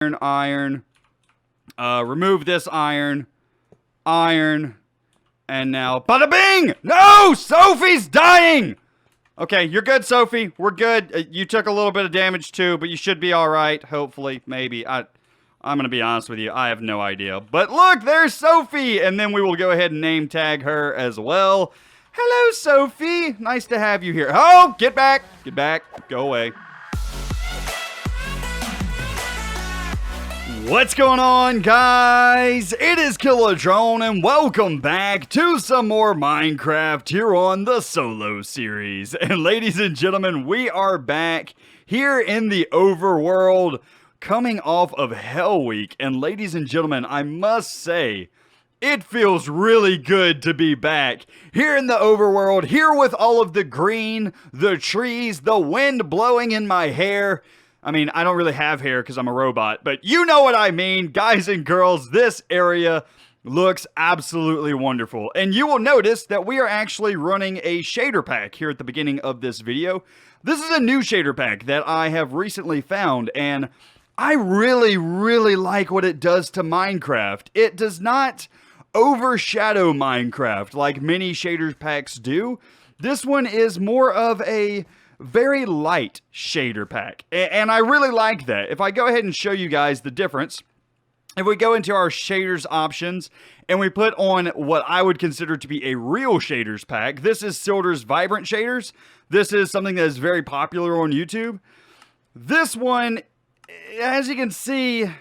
iron. Remove this iron. Iron. And now, bada bing! No! Sophie's dying! Okay, you're good, Sophie. We're good. You took a little bit of damage too, but you should be alright. Hopefully, maybe. I'm gonna be honest with you. I have no idea. But look, there's Sophie! And then we will go ahead and name tag her as well. Hello, Sophie. Nice to have you here. Oh, get back. Get back. Go away. What's going on, guys? It is Killer Drone, and welcome back to some more Minecraft here on the Solo series. And ladies and gentlemen, we are back here in the overworld, coming off of Hell Week. And ladies and gentlemen, I must say, it feels really good to be back here in the overworld, here with all of the green, the trees, the wind blowing in my hair. I mean, I don't really have hair because I'm a robot, but you know what I mean. Guys and girls, this area looks absolutely wonderful. And you will notice that we are actually running a shader pack here at the beginning of this video. This is a new shader pack that I have recently found, and I really like what it does to Minecraft. It does not overshadow Minecraft like many shader packs do. This one is more of a very light shader pack, and I really like that. If I go ahead and show you guys the difference, if we go into our shaders options and we put on what I would consider to be a real shaders pack, this is Silder's Vibrant Shaders. This is something that is very popular on YouTube. This one, as you can see,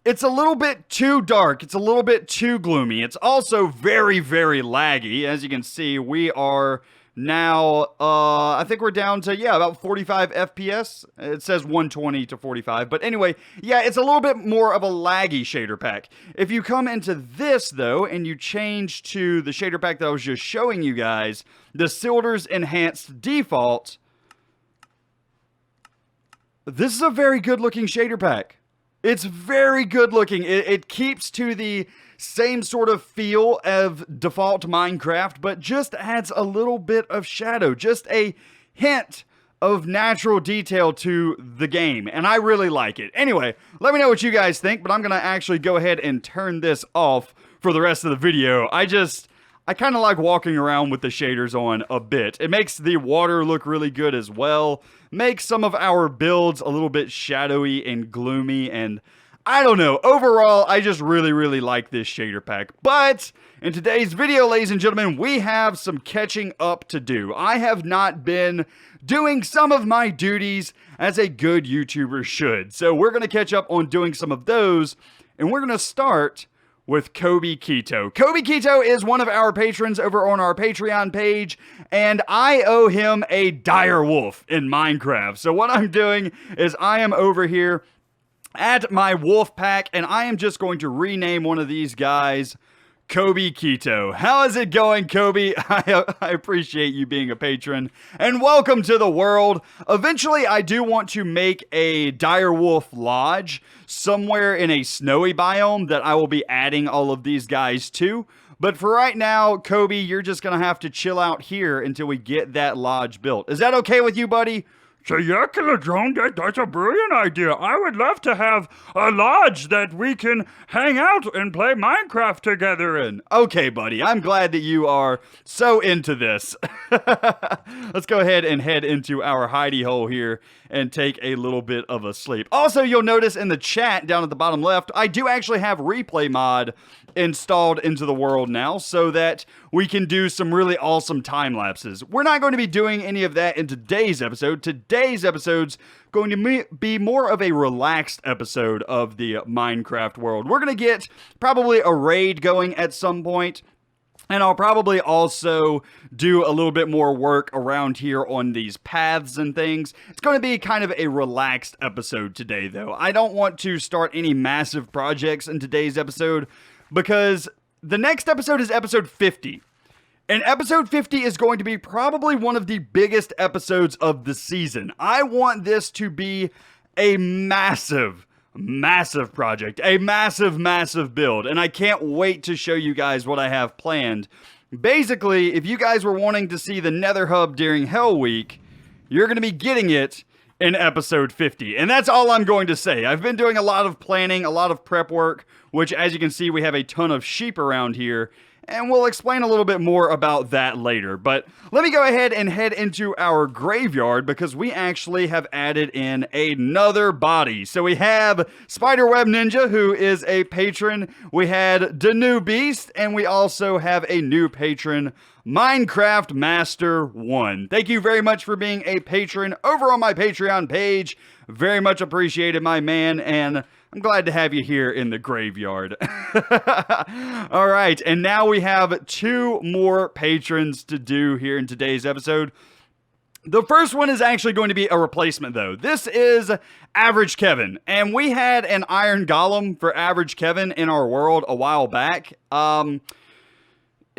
it's a little bit too dark. It's a little bit too gloomy. It's also very laggy. As you can see, we are now, I think we're down to, about 45 FPS. It says 120 to 45. But anyway, yeah, it's a little bit more of a laggy shader pack. If you come into this, though, and you change to the shader pack that I was just showing you guys, the Silder's Enhanced Default, this is a very good-looking shader pack. It's very good-looking. It keeps to the same sort of feel of default Minecraft, but just adds a little bit of shadow, just a hint of natural detail to the game, and I really like it. Anyway, let me know what you guys think, but I'm gonna actually go ahead and turn this off for the rest of the video. I kind of like walking around with the shaders on a bit. It makes the water look really good as well, makes some of our builds a little bit shadowy and gloomy, and I don't know. Overall, I just really like this shader pack. But in today's video, ladies and gentlemen, we have some catching up to do. I have not been doing some of my duties as a good YouTuber should. So we're going to catch up on doing some of those. And we're going to start with Kobe Keto. Kobe Keto is one of our patrons over on our Patreon page, and I owe him a dire wolf in Minecraft. So what I'm doing is I am over here at my wolf pack, and I am just going to rename one of these guys Kobe Keto. How is it going, Kobe? I appreciate you being a patron, and welcome to the world. Eventually, I do want to make a direwolf lodge somewhere in a snowy biome that I will be adding all of these guys to. But for right now, Kobe, you're just going to have to chill out here until we get that lodge built. Is that okay with you, buddy? So yeah, Killer Drone, that's a brilliant idea. I would love to have a lodge that we can hang out and play Minecraft together in. Okay, buddy, I'm glad that you are so into this. Let's go ahead and head into our hidey hole here and take a little bit of a sleep. Also, you'll notice in the chat down at the bottom left, I do actually have replay mod installed into the world now so that we can do some really awesome time lapses. We're not going to be doing any of that in today's episode. Today's episode's going to be more of a relaxed episode of the Minecraft world. We're going to get probably a raid going at some point, and I'll probably also do a little bit more work around here on these paths and things. It's going to be kind of a relaxed episode today, though. I don't want to start any massive projects in today's episode, because the next episode is episode 50. And episode 50 is going to be probably one of the biggest episodes of the season. I want this to be a massive project. A massive build. And I can't wait to show you guys what I have planned. Basically, if you guys were wanting to see the Nether Hub during Hell Week, you're going to be getting it in episode 50. And that's all I'm going to say. I've been doing a lot of planning, a lot of prep work, which, as you can see, we have a ton of sheep around here. And we'll explain a little bit more about that later. But let me go ahead and head into our graveyard because we actually have added in another body. So we have Spiderweb Ninja, who is a patron. We had the new Beast, and we also have a new patron, Minecraft Master 1. Thank you very much for being a patron over on my Patreon page. Very much appreciated, my man, and I'm glad to have you here in the graveyard. All right, and now we have 2 more patrons to do here in today's episode. The first one is actually going to be a replacement, though. This is Average Kevin, and we had an Iron Golem for Average Kevin in our world a while back.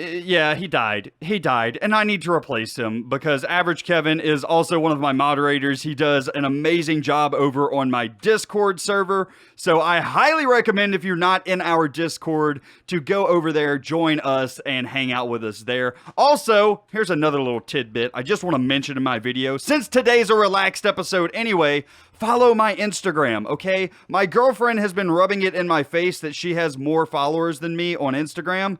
Yeah, he died. And I need to replace him because Average Kevin is also one of my moderators. He does an amazing job over on my Discord server. So I highly recommend, if you're not in our Discord, to go over there, join us, and hang out with us there. Also, here's another little tidbit I just want to mention in my video. Since today's a relaxed episode anyway, follow my Instagram, okay? My girlfriend has been rubbing it in my face that she has more followers than me on Instagram.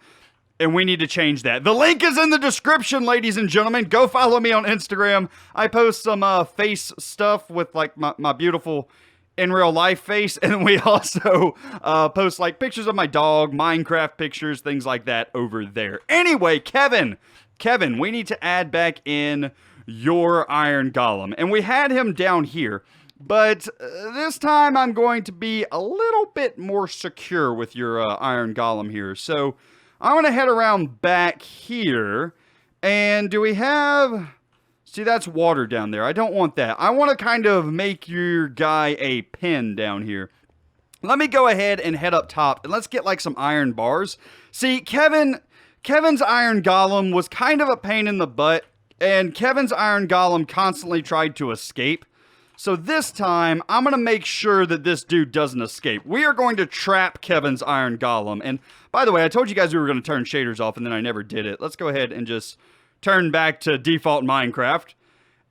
And we need to change that. The link is in the description, ladies and gentlemen. Go follow me on Instagram. I post some face stuff with like my beautiful in real life face. And we also post like pictures of my dog, Minecraft pictures, things like that over there. Anyway, Kevin, we need to add back in your Iron Golem. And we had him down here. But this time I'm going to be a little bit more secure with your Iron Golem here. So I'm going to head around back here, and do we have... See, that's water down there. I don't want that. I want to kind of make your guy a pen down here. Let me go ahead and head up top, and let's get like some iron bars. See, Kevin's Iron Golem was kind of a pain in the butt, and Kevin's Iron Golem constantly tried to escape. So this time, I'm going to make sure that this dude doesn't escape. We are going to trap Kevin's Iron Golem. And by the way, I told you guys we were going to turn shaders off, and then I never did it. Let's go ahead and just turn back to default Minecraft.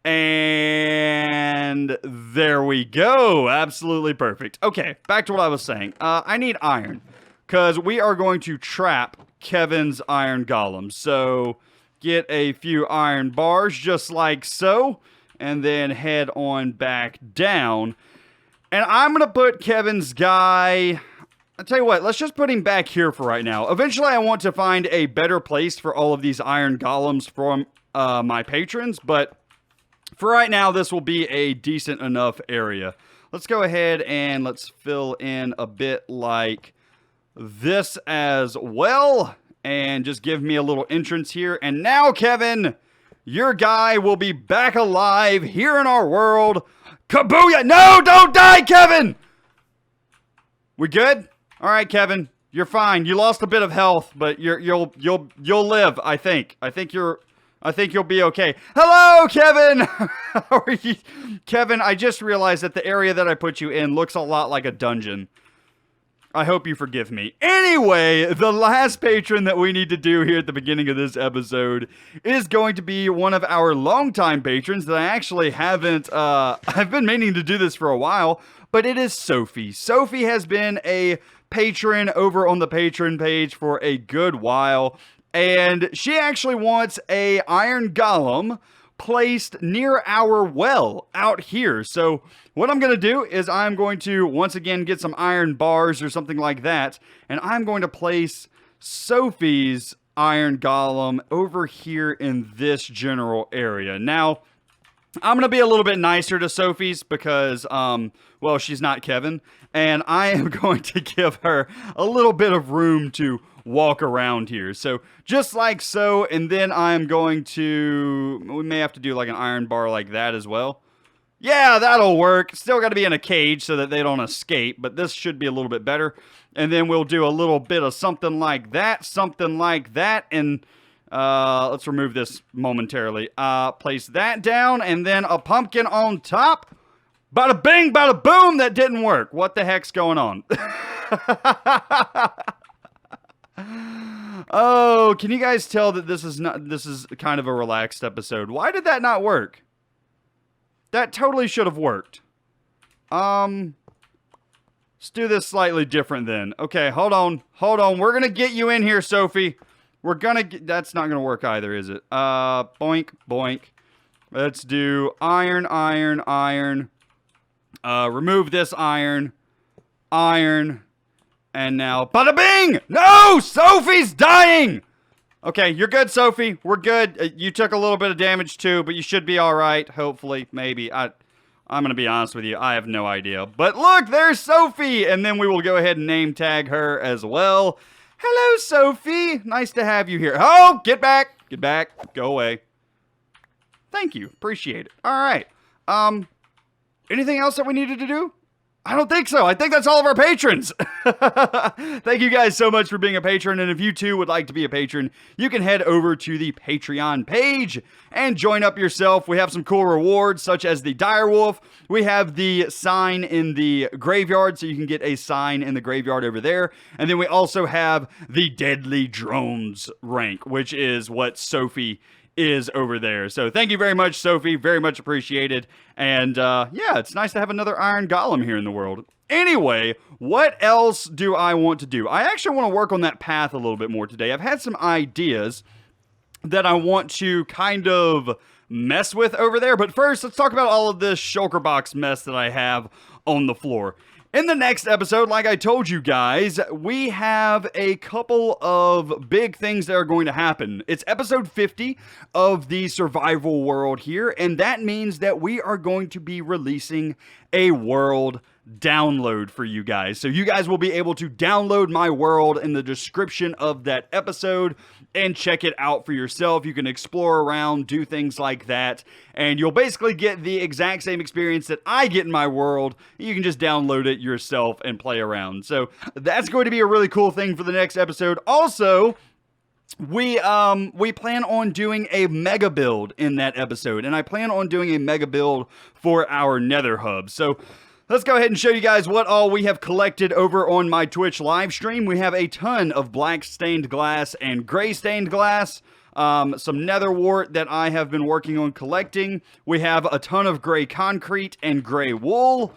And there we go. Absolutely perfect. Okay, back to what I was saying. I need iron, because we are going to trap Kevin's Iron Golem. So get a few iron bars, just like so. And then head on back down. And I'm going to put Kevin's guy... I'll tell you what, let's just put him back here for right now. Eventually, I want to find a better place for all of these Iron Golems from my patrons. But for right now, this will be a decent enough area. Let's go ahead and let's fill in a bit like this as well. And just give me a little entrance here. And now, Kevin... your guy will be back alive here in our world. Kabooyah! No, don't die, Kevin! We good? All right, Kevin. You're fine. You lost a bit of health, but you'll live, I think. I think you'll be okay. Hello, Kevin! How are you? Kevin, I just realized that the area that I put you in looks a lot like a dungeon. I hope you forgive me. Anyway, the last patron that we need to do here at the beginning of this episode is going to be one of our longtime patrons that I actually haven't, I've been meaning to do this for a while, but it is Sophie. Sophie has been a patron over on the patron page for a good while, and she actually wants a Iron Golem placed near our well out here. So what I'm going to do is I'm going to once again get some iron bars or something like that, and I'm going to place Sophie's Iron Golem over here in this general area. Now, I'm going to be a little bit nicer to Sophie's because, well, she's not Kevin, and I am going to give her a little bit of room to walk around here. So just like so, and then I'm going to, we may have to do like an iron bar like that as well. Yeah, that'll work. Still got to be in a cage so that they don't escape, but this should be a little bit better. And then we'll do a little bit of something like that, and let's remove this momentarily. Place that down, and then a pumpkin on top. Bada bing, bada boom, that didn't work. What the heck's going on? Oh, can you guys tell that this is kind of a relaxed episode? Why did that not work? That totally should have worked. Let's do this slightly different then. Okay, hold on. We're gonna get you in here, Sophie. We're gonna get... That's not gonna work either, is it? Boink, boink. Let's do iron, iron, iron. Remove this iron. Iron. And now, bada bing! No! Sophie's dying! Okay, you're good, Sophie. We're good. You took a little bit of damage too, but you should be alright. Hopefully, maybe. I'm gonna be honest with you. I have no idea. But look, there's Sophie! And then we will go ahead and name tag her as well. Hello, Sophie. Nice to have you here. Oh, get back. Get back. Go away. Thank you. Appreciate it. Alright. Anything else that we needed to do? I don't think so. I think that's all of our patrons. Thank you guys so much for being a patron. And if you too would like to be a patron, you can head over to the Patreon page and join up yourself. We have some cool rewards such as the direwolf. We have the sign in the graveyard, so you can get a sign in the graveyard over there. And then we also have the deadly drones rank, which is what Sophie is over there. So thank you very much, Sophie. Very much appreciated. And yeah, it's nice to have another iron golem here in the world. Anyway, what else do I want to do? I actually want to work on that path a little bit more today. I've had some ideas that I want to kind of mess with over there. But first, let's talk about all of this shulker box mess that I have on the floor. In the next episode, like I told you guys, we have a couple of big things that are going to happen. It's episode 50 of the survival world here, and that means that we are going to be releasing a world download for you guys. So you guys will be able to download my world in the description of that episode and check it out for yourself. You can explore around, do things like that, and you'll basically get the exact same experience that I get in my world. You can just download it yourself and play around. So that's going to be a really cool thing for the next episode. Also, we plan on doing a mega build in that episode, and I plan on doing a mega build for our Nether hub. So let's go ahead and show you guys what all we have collected over on my Twitch live stream. We have a ton of black stained glass and gray stained glass. Some nether wart that I have been working on collecting. We have a ton of gray concrete and gray wool.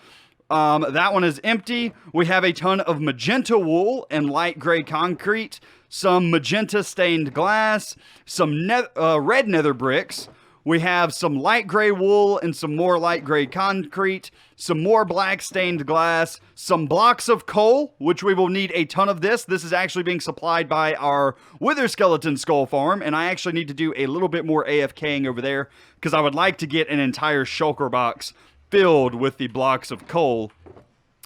That one is empty. We have a ton of magenta wool and light gray concrete. Some magenta stained glass. Some red nether bricks. We have some light gray wool and some more light gray concrete, some more black stained glass, some blocks of coal, which we will need a ton of this. This is actually being supplied by our wither skeleton skull farm, and I actually need to do a little bit more AFKing over there because I would like to get an entire shulker box filled with the blocks of coal.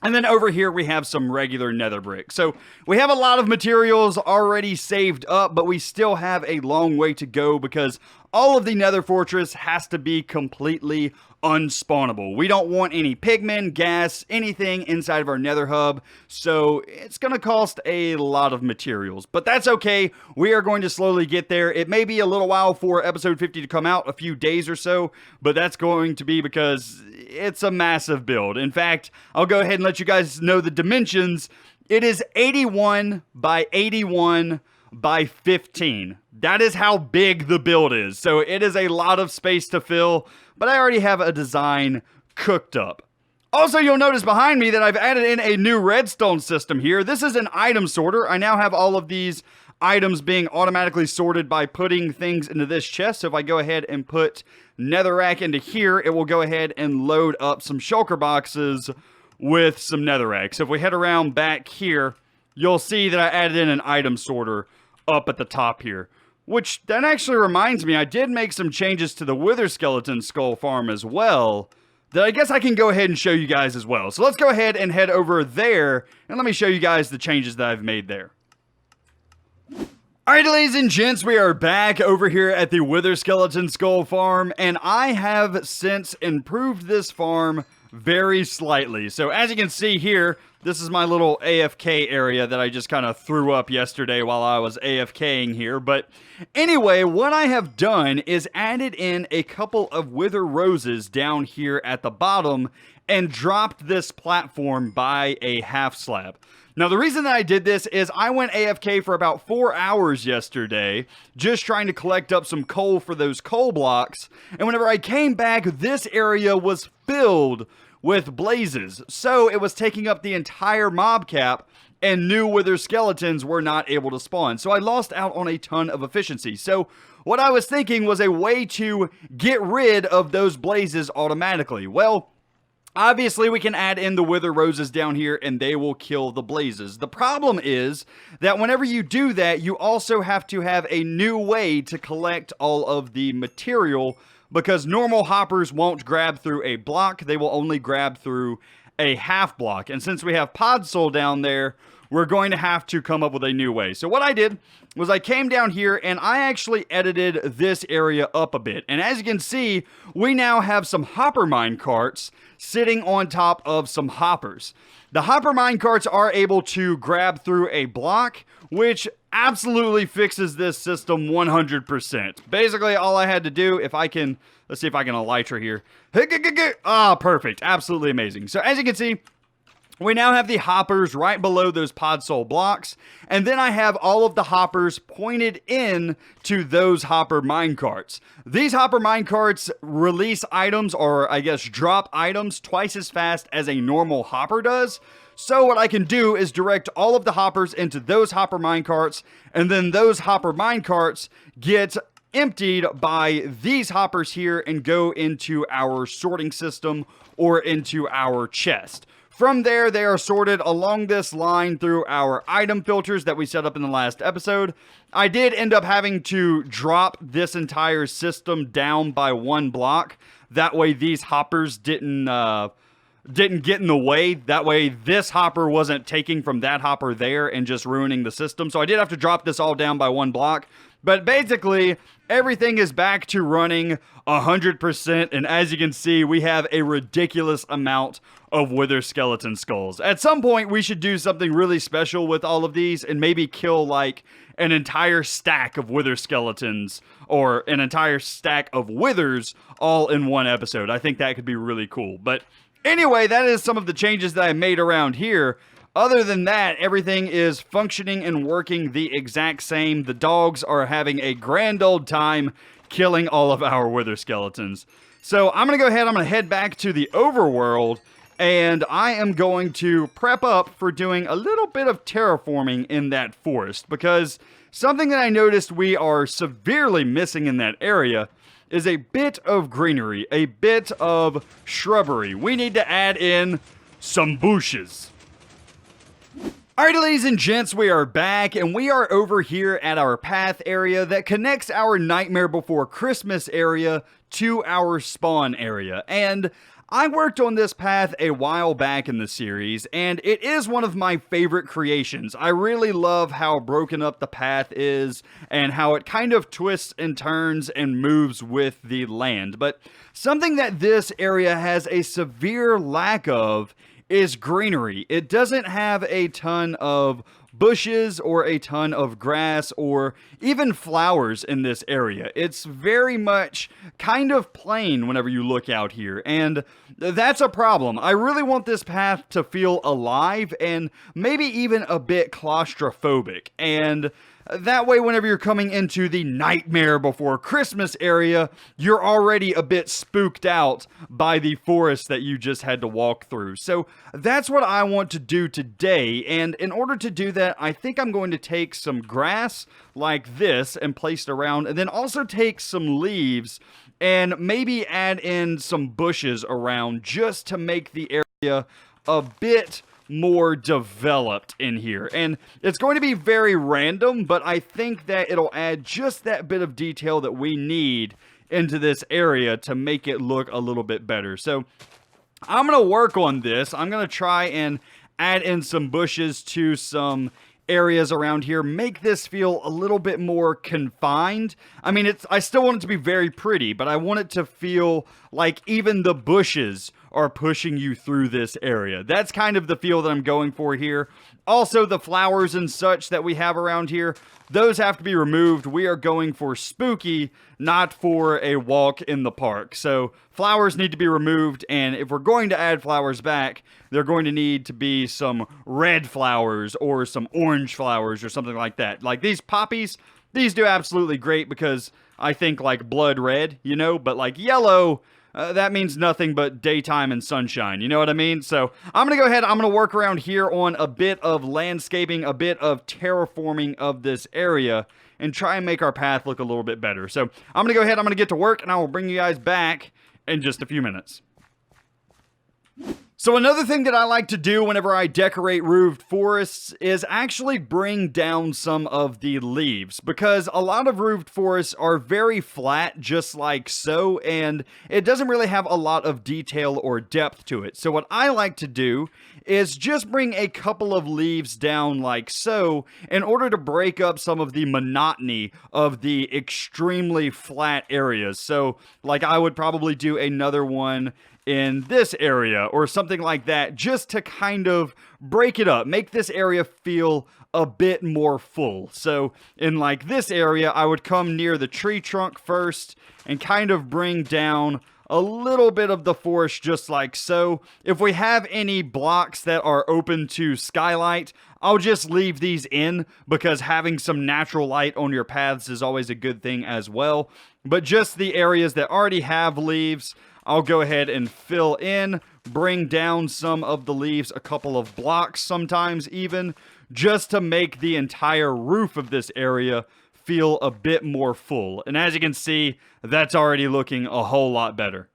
And then over here we have some regular nether brick. So we have a lot of materials already saved up, but we still have a long way to go because all of the nether fortress has to be completely unspawnable. We don't want any pigmen, gas, anything inside of our nether hub. So it's going to cost a lot of materials, but that's okay. We are going to slowly get there. It may be a little while for episode 50 to come out, a few days or so, but that's going to be because it's a massive build. In fact, I'll go ahead and let you guys know the dimensions. It is 81 by 81 by 15. That is how big the build is. So it is a lot of space to fill, but I already have a design cooked up. Also, you'll notice behind me that I've added in a new redstone system here. This is an item sorter. I now have all of these items being automatically sorted by putting things into this chest. So if I go ahead and put netherrack into here, it will go ahead and load up some shulker boxes with some netherrack. So if we head around back here, you'll see that I added in an item sorter up at the top here. Which, that actually reminds me, I did make some changes to the wither skeleton skull farm as well, that I guess I can go ahead and show you guys as well. So let's go ahead and head over there, and let me show you guys the changes that I've made there. Alright, ladies and gents, we are back over here at the wither skeleton skull farm, and I have since improved this farm very slightly. So as you can see here, this is my little AFK area that I just kind of threw up yesterday while I was AFKing here. But anyway, what I have done is added in a couple of wither roses down here at the bottom and dropped this platform by a half slab. Now, the reason that I did this is I went AFK for about 4 hours yesterday, just trying to collect up some coal for those coal blocks. And whenever I came back, this area was filled with blazes. So it was taking up the entire mob cap, and new wither skeletons were not able to spawn. So I lost out on a ton of efficiency. So what I was thinking was a way to get rid of those blazes automatically. Well, obviously, we can add in the wither roses down here and they will kill the blazes. The problem is that whenever you do that, you also have to have a new way to collect all of the material, because normal hoppers won't grab through a block. They will only grab through a half block. And since we have pod soul down there, we're going to have to come up with a new way. So what I did was I came down here and I actually edited this area up a bit. And as you can see, we now have some hopper mine carts sitting on top of some hoppers. The hopper mine carts are able to grab through a block, which absolutely fixes this system 100%. Basically, all I had to do, if I can, let's see if I can elytra here. Ah, perfect. Absolutely amazing. So as you can see, we now have the hoppers right below those pod soul blocks, and then I have all of the hoppers pointed in to those hopper minecarts. These hopper minecarts release items, or I guess drop items, twice as fast as a normal hopper does. So what I can do is direct all of the hoppers into those hopper minecarts, and then those hopper minecarts get emptied by these hoppers here and go into our sorting system or into our chest. From there, they are sorted along this line through our item filters that we set up in the last episode. I did end up having to drop this entire system down by 1 block. That way these hoppers didn't get in the way. That way this hopper wasn't taking from that hopper there and just ruining the system. So I did have to drop this all down by 1 block. But basically, everything is back to running 100%. And as you can see, we have a ridiculous amount of wither skeleton skulls. At some point, we should do something really special with all of these and maybe kill like an entire stack of wither skeletons or an entire stack of withers all in one episode. I think that could be really cool. But anyway, that is some of the changes that I made around here. Other than that, everything is functioning and working the exact same. The dogs are having a grand old time killing all of our wither skeletons. So I'm going to go ahead, I'm going to head back to the overworld, and I am going to prep up for doing a little bit of terraforming in that forest, because something that I noticed we are severely missing in that area is a bit of greenery, a bit of shrubbery. We need to add in some bushes. Alright, ladies and gents, we are back, and we are over here at our path area that connects our Nightmare Before Christmas area to our spawn area. And I worked on this path a while back in the series, and it is one of my favorite creations. I really love how broken up the path is, and how it kind of twists and turns and moves with the land. But something that this area has a severe lack of is greenery. It doesn't have a ton of bushes or a ton of grass or even flowers in this area. It's very much kind of plain whenever you look out here, and that's a problem. I really want this path to feel alive and maybe even a bit claustrophobic, and that way, whenever you're coming into the Nightmare Before Christmas area, you're already a bit spooked out by the forest that you just had to walk through. So that's what I want to do today, and in order to do that, I think I'm going to take some grass like this and place it around, and then also take some leaves and maybe add in some bushes around just to make the area a bit more developed in here. And it's going to be very random, but I think that it'll add just that bit of detail that we need into this area to make it look a little bit better. So I'm going to work on this. I'm going to try and add in some bushes to some areas around here, make this feel a little bit more confined. I mean, I still want it to be very pretty, but I want it to feel like even the bushes are pushing you through this area. That's kind of the feel that I'm going for here. Also, the flowers and such that we have around here, those have to be removed. We are going for spooky, not for a walk in the park. So flowers need to be removed, and if we're going to add flowers back, they're going to need to be some red flowers or some orange flowers or something like that. Like these poppies, these do absolutely great because I think like blood red, you know, but like yellow, that means nothing but daytime and sunshine. You know what I mean? So I'm going to go ahead. I'm going to work around here on a bit of landscaping, a bit of terraforming of this area, and try and make our path look a little bit better. So I'm going to go ahead. I'm going to get to work, and I will bring you guys back in just a few minutes. So another thing that I like to do whenever I decorate roofed forests is actually bring down some of the leaves, because a lot of roofed forests are very flat, just like so, and it doesn't really have a lot of detail or depth to it. So what I like to do is just bring a couple of leaves down like so in order to break up some of the monotony of the extremely flat areas. So like I would probably do another one in this area or something like that, just to kind of break it up, make this area feel a bit more full. So in like this area, I would come near the tree trunk first and kind of bring down a little bit of the forest just like so. If we have any blocks that are open to skylight, I'll just leave these in, because having some natural light on your paths is always a good thing as well. But just the areas that already have leaves, I'll go ahead and fill in, bring down some of the leaves, a couple of blocks sometimes even, just to make the entire roof of this area feel a bit more full. And as you can see, that's already looking a whole lot better.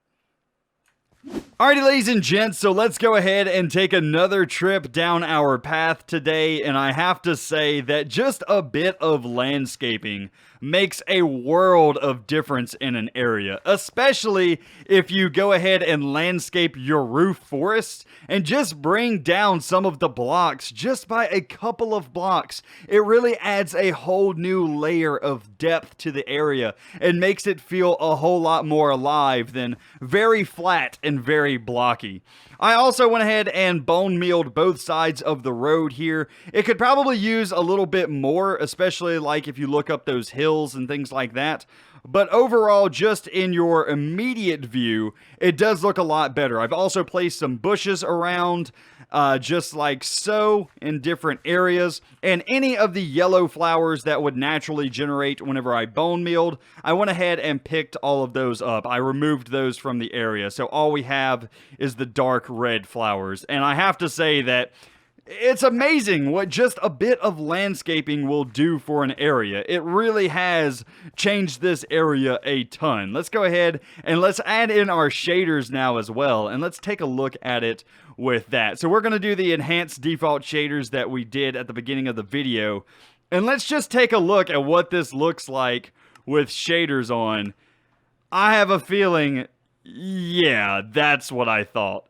Alrighty, ladies and gents, so let's go ahead and take another trip down our path today, and I have to say that just a bit of landscaping makes a world of difference in an area, especially if you go ahead and landscape your roof forest and just bring down some of the blocks just by a couple of blocks. It really adds a whole new layer of depth to the area and makes it feel a whole lot more alive than very flat and very blocky. I also went ahead and bone mealed both sides of the road here. It could probably use a little bit more, especially like if you look up those hills and things like that. But overall, just in your immediate view, it does look a lot better. I've also placed some bushes around, just like so, in different areas. And any of the yellow flowers that would naturally generate whenever I bone mealed, I went ahead and picked all of those up. I removed those from the area. So all we have is the dark red flowers. And I have to say that it's amazing what just a bit of landscaping will do for an area. It really has changed this area a ton. Let's go ahead and let's add in our shaders now as well, and let's take a look at it with that. So we're going to do the enhanced default shaders that we did at the beginning of the video, and let's just take a look at what this looks like with shaders on. I have a feeling, yeah, that's what I thought.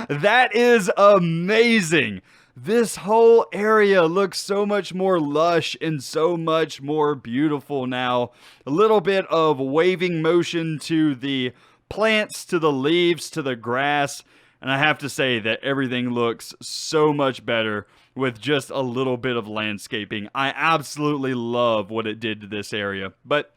That is amazing. This whole area looks so much more lush and so much more beautiful now. A little bit of waving motion to the plants, to the leaves, to the grass. And I have to say that everything looks so much better with just a little bit of landscaping. I absolutely love what it did to this area. But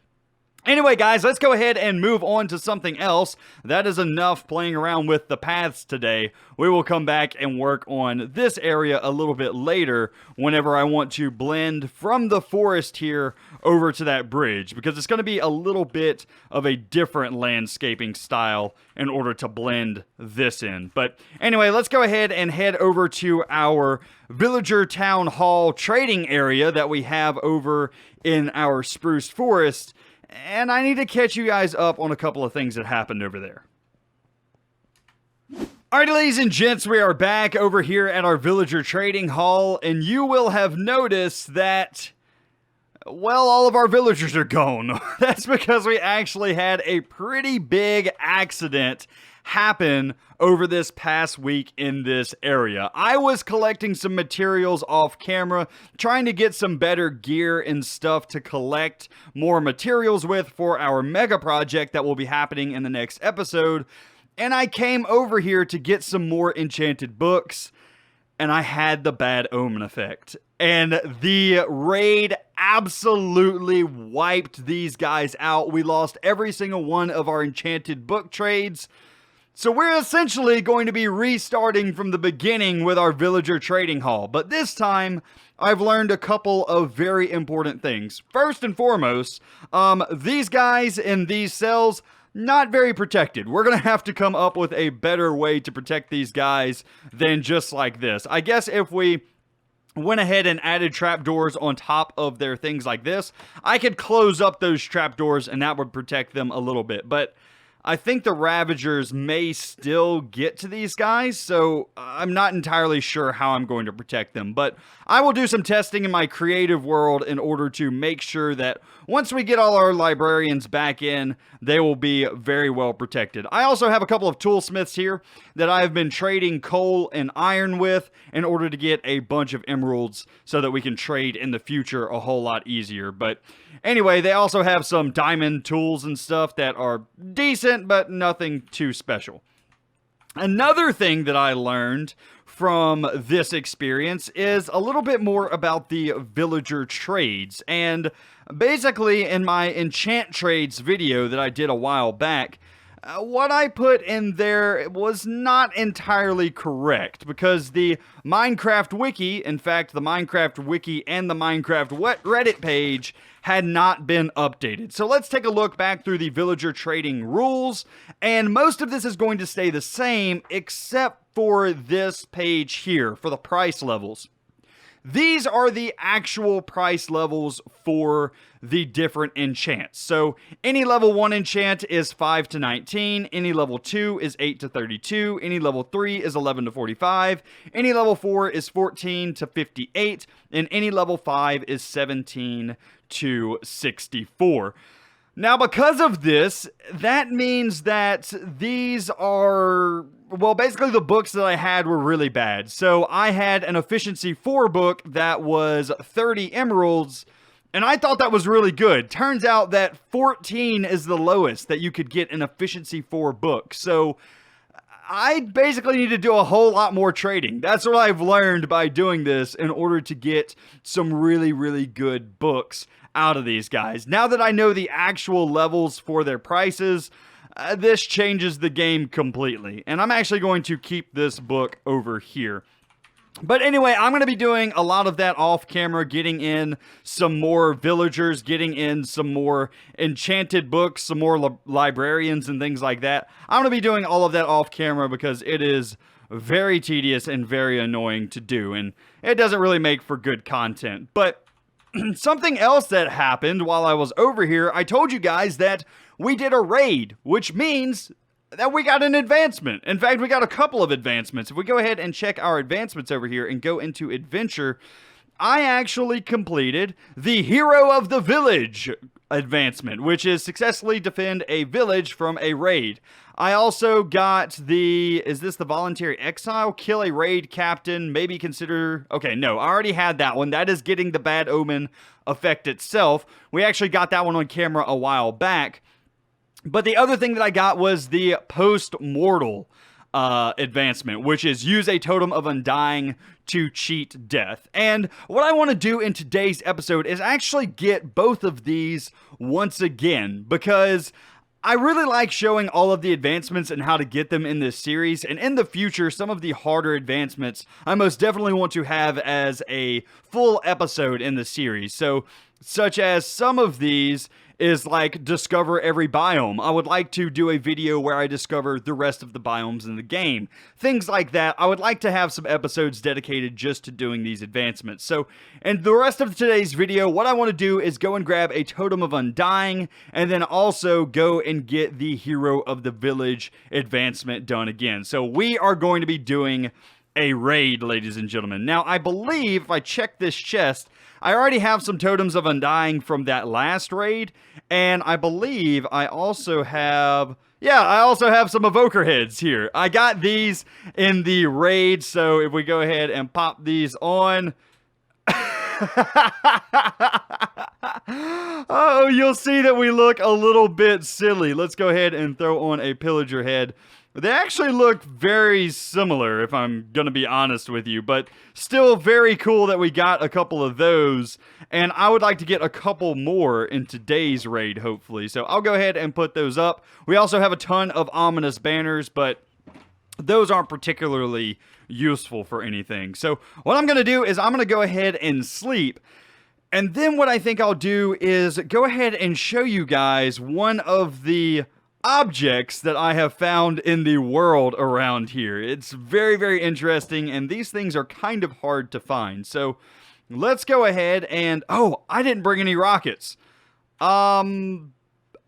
anyway, guys, let's go ahead and move on to something else. That is enough playing around with the paths today. We will come back and work on this area a little bit later whenever I want to blend from the forest here over to that bridge, because it's going to be a little bit of a different landscaping style in order to blend this in. But anyway, let's go ahead and head over to our villager town hall trading area that we have over in our spruce forest. And I need to catch you guys up on a couple of things that happened over there. Alright, ladies and gents, we are back over here at our villager trading hall, and you will have noticed that, well, all of our villagers are gone. That's because we actually had a pretty big accident happen over this past week in this area. I was collecting some materials off camera, trying to get some better gear and stuff to collect more materials with for our mega project that will be happening in the next episode. And I came over here to get some more enchanted books, and I had the bad omen effect. And the raid absolutely wiped these guys out. We lost every single one of our enchanted book trades. So we're essentially going to be restarting from the beginning with our villager trading hall. But this time, I've learned a couple of very important things. First and foremost, these guys in these cells, not very protected. We're going to have to come up with a better way to protect these guys than just like this. I guess if we went ahead and added trapdoors on top of their things like this, I could close up those trapdoors and that would protect them a little bit. But I think the Ravagers may still get to these guys, so I'm not entirely sure how I'm going to protect them. But I will do some testing in my creative world in order to make sure that once we get all our librarians back in, they will be very well protected. I also have a couple of toolsmiths here that I have been trading coal and iron with in order to get a bunch of emeralds so that we can trade in the future a whole lot easier. But anyway, they also have some diamond tools and stuff that are decent, but nothing too special. Another thing that I learned from this experience is a little bit more about the villager trades. And basically, in my enchant trades video that I did a while back, what I put in there was not entirely correct, because the Minecraft wiki, in fact, the Minecraft wiki and the Minecraft Reddit page had not been updated. So let's take a look back through the villager trading rules, and most of this is going to stay the same except for this page here, for the price levels. These are the actual price levels for the different enchants. So any level 1 enchant is 5 to 19, any level 2 is 8 to 32, any level 3 is 11 to 45, any level 4 is 14 to 58, and any level 5 is 17 to 64. Now, because of this, that means that these are, well, basically the books that I had were really bad. So I had an efficiency 4 book that was 30 emeralds, and I thought that was really good. Turns out that 14 is the lowest that you could get an efficiency 4 book. So I basically need to do a whole lot more trading. That's what I've learned by doing this in order to get some really, really good books out of these guys. Now that I know the actual levels for their prices, this changes the game completely. And I'm actually going to keep this book over here. But anyway, I'm going to be doing a lot of that off camera, getting in some more villagers, getting in some more enchanted books, some more librarians and things like that. I'm going to be doing all of that off camera because it is very tedious and very annoying to do, and it doesn't really make for good content. But something else that happened while I was over here, I told you guys that we did a raid, which means that we got an advancement. In fact, we got a couple of advancements. If we go ahead and check our advancements over here and go into adventure, I actually completed the Hero of the Village advancement, which is successfully defend a village from a raid. I also got the, is this the voluntary exile? Kill a raid captain, maybe consider, okay, no, I already had that one. That is getting the bad omen effect itself. We actually got that one on camera a while back. But the other thing that I got was the post-mortal advancement, which is use a Totem of Undying to cheat death. And what I want to do in today's episode is actually get both of these once again, because I really like showing all of the advancements and how to get them in this series. And in the future, some of the harder advancements I most definitely want to have as a full episode in the series. So, such as some of these is like discover every biome. I would like to do a video where I discover the rest of the biomes in the game. Things like that. I would like to have some episodes dedicated just to doing these advancements. So, in the rest of today's video, what I want to do is go and grab a Totem of Undying, and then also go and get the Hero of the Village advancement done again. So we are going to be doing a raid, ladies and gentlemen. Now, I believe, if I check this chest, I already have some Totems of Undying from that last raid, and I believe I also have, yeah, I also have some Evoker Heads here. I got these in the raid, so if we go ahead and pop these on, oh, you'll see that we look a little bit silly. Let's go ahead and throw on a Pillager Head. They actually look very similar, if I'm going to be honest with you, but still very cool that we got a couple of those, and I would like to get a couple more in today's raid, hopefully. So I'll go ahead and put those up. We also have a ton of ominous banners, but those aren't particularly useful for anything. So what I'm going to do is I'm going to go ahead and sleep, and then what I think I'll do is go ahead and show you guys one of the objects that I have found in the world around here. It's very, very interesting, and these things are kind of hard to find. So let's go ahead and... Oh, I didn't bring any rockets. I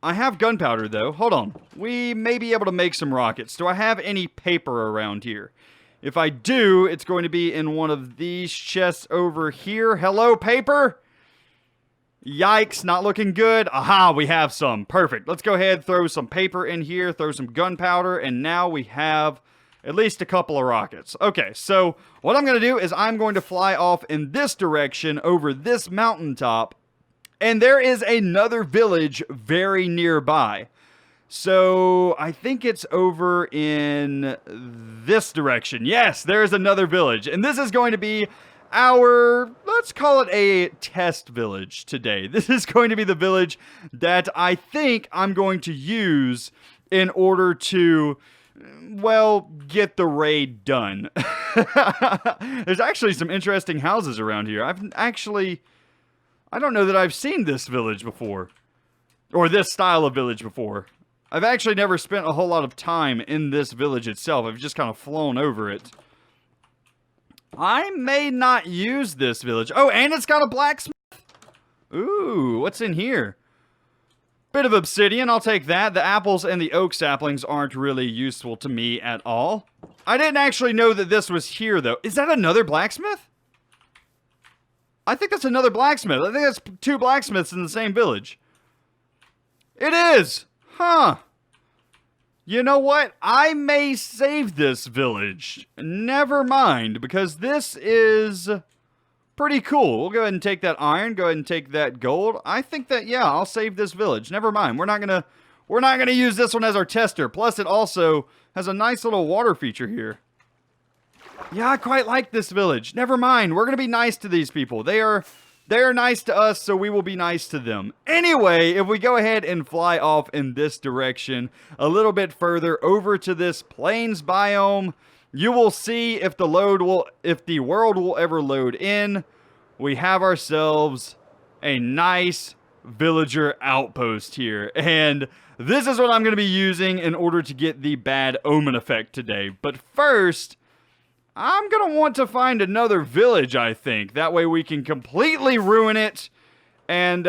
have gunpowder, though. Hold on. We may be able to make some rockets. Do I have any paper around here? If I do, it's going to be in one of these chests over here. Hello, paper? Yikes, not looking good. Aha, we have some. Perfect. Let's go ahead, throw some paper in here, throw some gunpowder, and now we have at least a couple of rockets. Okay, so what I'm going to do is I'm going to fly off in this direction over this mountaintop, and there is another village very nearby. So I think it's over in this direction. Yes, there's another village, and this is going to be our, let's call it a test village today. This is going to be the village that I think I'm going to use in order to, well, get the raid done. There's actually some interesting houses around here. I don't know that I've seen this village before, or this style of village before. I've actually never spent a whole lot of time in this village itself. I've just kind of flown over it. I may not use this village. Oh, and it's got a blacksmith. Ooh, what's in here? Bit of obsidian, I'll take that. The apples and the oak saplings aren't really useful to me at all. I didn't actually know that this was here, though. Is that another blacksmith? I think that's another blacksmith. I think that's two blacksmiths in the same village. It is! Huh. You know what? I may save this village. Never mind, because this is pretty cool. We'll go ahead and take that iron, go ahead and take that gold. I think that, yeah, I'll save this village. Never mind. We're not gonna use this one as our tester. Plus, it also has a nice little water feature here. Yeah, I quite like this village. Never mind. We're gonna be nice to these people. They are nice to us, so we will be nice to them. Anyway, if we go ahead and fly off in this direction a little bit further over to this plains biome, you will see if the world will ever load in. We have ourselves a nice villager outpost here, and this is what I'm going to be using in order to get the bad omen effect today. But first, I'm going to want to find another village, I think. That way we can completely ruin it and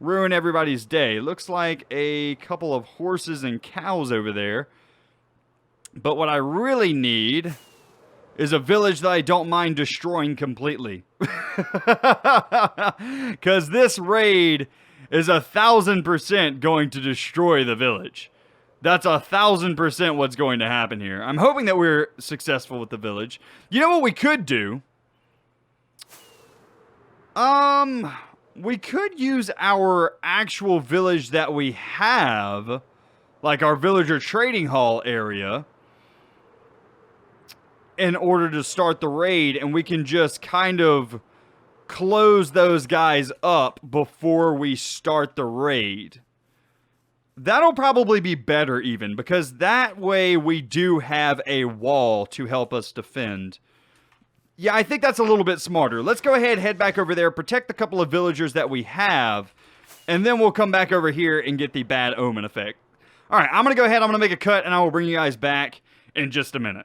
ruin everybody's day. Looks like a couple of horses and cows over there. But what I really need is a village that I don't mind destroying completely. Because this raid is 1,000% going to destroy the village. That's 1,000% what's going to happen here. I'm hoping that we're successful with the village. You know what we could do? We could use our actual village that we have, like our villager trading hall area, in order to start the raid, and we can just kind of close those guys up before we start the raid. That'll probably be better even, because that way we do have a wall to help us defend. Yeah, I think that's a little bit smarter. Let's go ahead, head back over there, protect the couple of villagers that we have, and then we'll come back over here and get the bad omen effect. Alright, I'm going to go ahead, I'm going to make a cut, and I will bring you guys back in just a minute.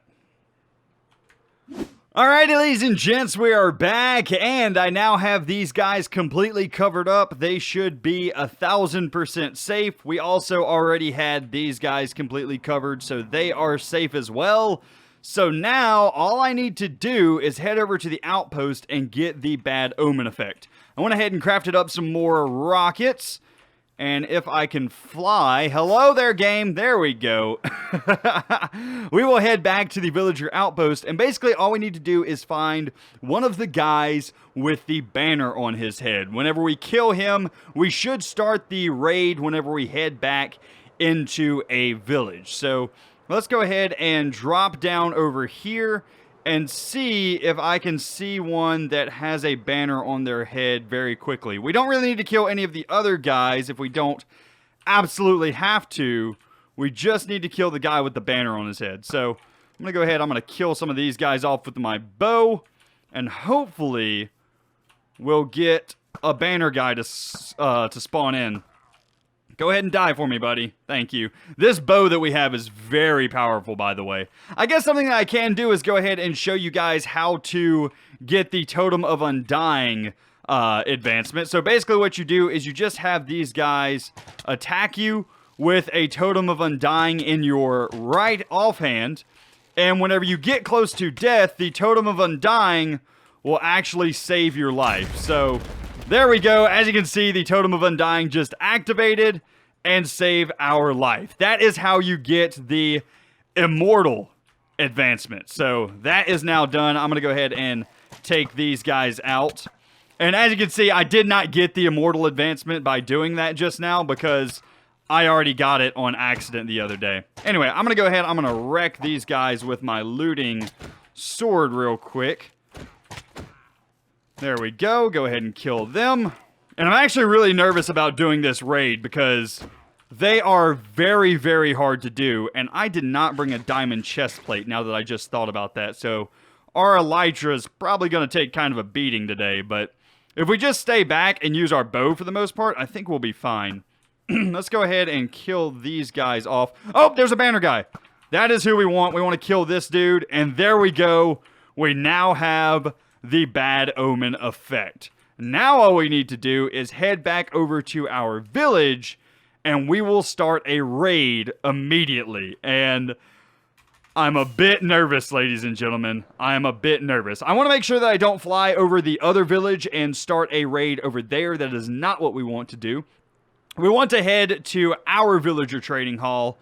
Alrighty, ladies and gents, we are back, and I now have these guys completely covered up. They should be 1,000% safe. We also already had these guys completely covered, so they are safe as well. So now, all I need to do is head over to the outpost and get the bad omen effect. I went ahead and crafted up some more rockets. And if I can fly, hello there game, there we go. We will head back to the villager outpost, and basically all we need to do is find one of the guys with the banner on his head. Whenever we kill him, we should start the raid whenever we head back into a village. So Let's go ahead and drop down over here and see if I can see one that has a banner on their head very quickly. We don't really need to kill any of the other guys if we don't absolutely have to. We just need to kill the guy with the banner on his head. So I'm going to go ahead. I'm going to kill some of these guys off with my bow. And hopefully we'll get a banner guy to spawn in. Go ahead and die for me, buddy. Thank you. This bow that we have is very powerful, by the way. I guess something that I can do is go ahead and show you guys how to get the Totem of Undying advancement. So basically what you do is you just have these guys attack you with a Totem of Undying in your right offhand. And whenever you get close to death, the Totem of Undying will actually save your life. So there we go. As you can see, the Totem of Undying just activated and save our life. That is how you get the Immortal advancement. So that is now done. I'm going to go ahead and take these guys out. And as you can see, I did not get the Immortal advancement by doing that just now because I already got it on accident the other day. Anyway, I'm going to go ahead. I'm going to wreck these guys with my looting sword real quick. There we go. Go ahead and kill them. And I'm actually really nervous about doing this raid because they are very, very hard to do. And I did not bring a diamond chest plate now that I just thought about that. So our Elytra is probably going to take kind of a beating today. But if we just stay back and use our bow for the most part, I think we'll be fine. Let's go ahead and kill these guys off. Oh, there's a banner guy. That is who we want. We want to kill this dude. And there we go. We now have the Bad Omen effect. Now all we need to do is head back over to our village and we will start a raid immediately. And I'm a bit nervous, ladies and gentlemen. I am a bit nervous. I want to make sure that I don't fly over the other village and start a raid over there. That is not what we want to do. We want to head to our villager trading hall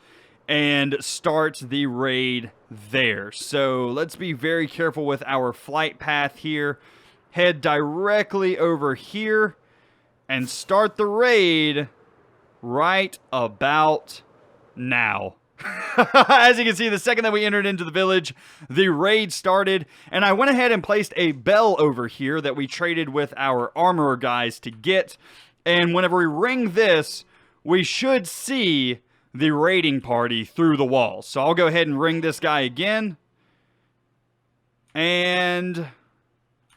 and start the raid there. So let's be very careful with our flight path here. Head directly over here and start the raid right about now. As you can see, the second that we entered into the village, the raid started, and I went ahead and placed a bell over here that we traded with our armorer guys to get. And whenever we ring this, we should see the raiding party through the walls. So I'll go ahead and ring this guy again. And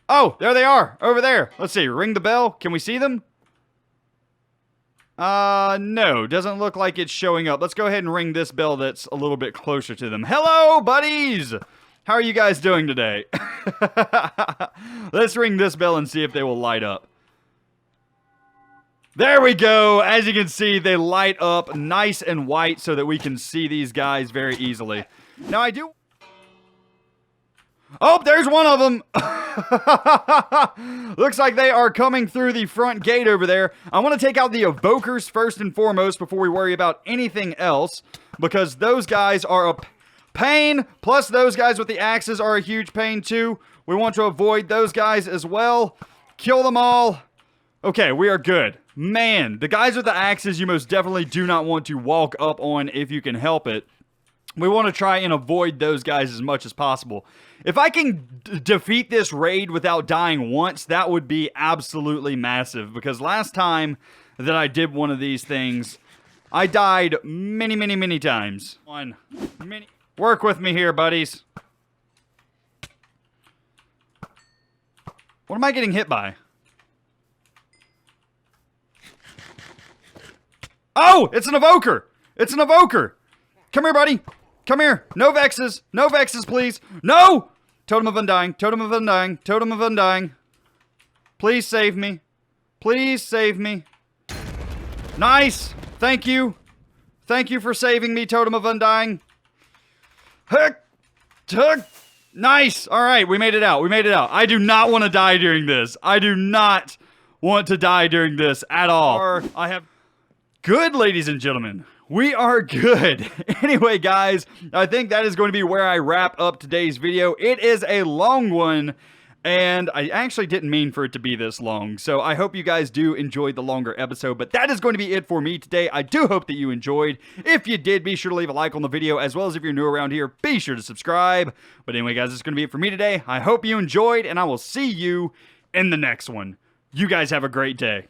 oh, there they are over there. Let's see, ring the bell. Can we see them? No, doesn't look like it's showing up. Let's go ahead and ring this bell that's a little bit closer to them. Hello, buddies. How are you guys doing today? Let's ring this bell and see if they will light up. There we go. As you can see, they light up nice and white so that we can see these guys very easily. Now I do... Oh, there's one of them. Looks like they are coming through the front gate over there. I want to take out the evokers first and foremost before we worry about anything else, because those guys are a pain. Plus, those guys with the axes are a huge pain too. We want to avoid those guys as well. Kill them all. Okay, we are good. Man, the guys with the axes you most definitely do not want to walk up on if you can help it. We want to try and avoid those guys as much as possible. If I can defeat this raid without dying once, that would be absolutely massive. Because last time that I did one of these things, I died many, many, many times. Work with me here, buddies. What am I getting hit by? Oh, it's an evoker. It's an evoker. Come here, buddy. Come here. No vexes. No vexes, please. No! Totem of Undying. Totem of Undying. Totem of Undying. Please save me. Please save me. Nice. Thank you. Thank you for saving me, Totem of Undying. Heck. Heck. Nice. All right, we made it out. We made it out. I do not want to die during this. I do not want to die during this at all. I have... Good, ladies and gentlemen. We are good. Anyway, guys, I think that is going to be where I wrap up today's video. It is a long one, And I actually didn't mean for it to be this long, so I hope you guys do enjoy the longer episode, but that is going to be it for me today. I do hope that you enjoyed. If you did, be sure to leave a like on the video, as well as if you're new around here, be sure to subscribe. But anyway, guys, that's going to be it for me today. I hope you enjoyed, and I will see you in the next one. You guys have a great day.